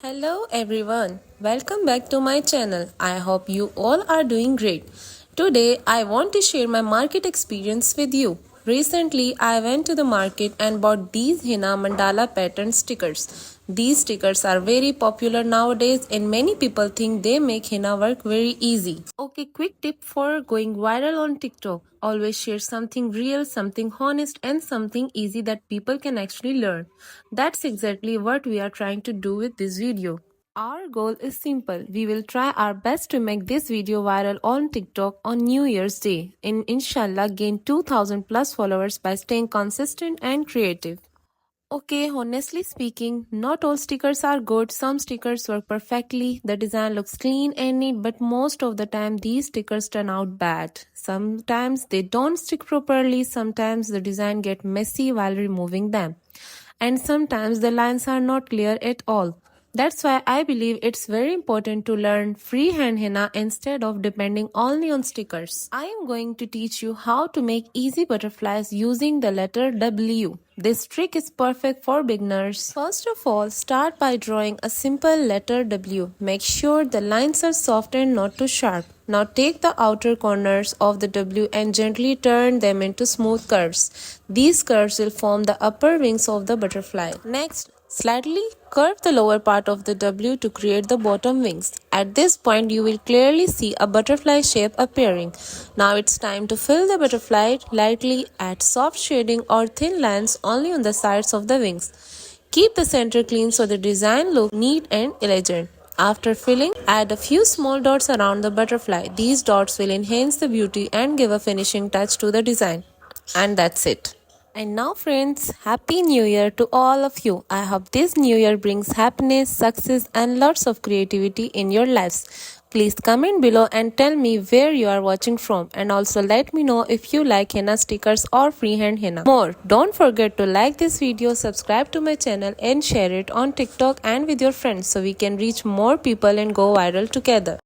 Hello everyone, welcome back to my channel. I hope you all are doing great. Today I want to share my market experience with you. Recently I went to the market and bought these henna mandala pattern stickers. These stickers are very popular nowadays and many people think they make henna work very easy. Okay, quick tip for going viral on TikTok. Always share something real, something honest and something easy that people can actually learn. That's exactly what we are trying to do with this video. Our goal is simple. We will try our best to make this video viral on TikTok on New Year's Day and inshallah gain 2000 plus followers by staying consistent and creative. Okay, honestly speaking, not all stickers are good. Some stickers work perfectly, the design looks clean and neat, but most of the time these stickers turn out bad. Sometimes they don't stick properly, sometimes the design get messy while removing them. And sometimes the lines are not clear at all. That's why I believe it's very important to learn freehand henna instead of depending only on stickers. I am going to teach you how to make easy butterflies using the letter W. This trick is perfect for beginners. First of all, start by drawing a simple letter W. Make sure the lines are soft and not too sharp. Now take the outer corners of the W and gently turn them into smooth curves. These curves will form the upper wings of the butterfly. Next, slightly curve the lower part of the W to create the bottom wings. At this point, you will clearly see a butterfly shape appearing. Now it's time to fill the butterfly lightly. Add soft shading or thin lines only on the sides of the wings. Keep the center clean so the design looks neat and elegant. After filling, add a few small dots around the butterfly. These dots will enhance the beauty and give a finishing touch to the design. And that's it. And now friends, Happy New Year to all of you. I hope this New Year brings happiness, success and lots of creativity in your lives. Please comment below and tell me where you are watching from, and also let me know if you like henna stickers or freehand henna. More, don't forget to like this video, subscribe to my channel and share it on TikTok and with your friends so we can reach more people and go viral together.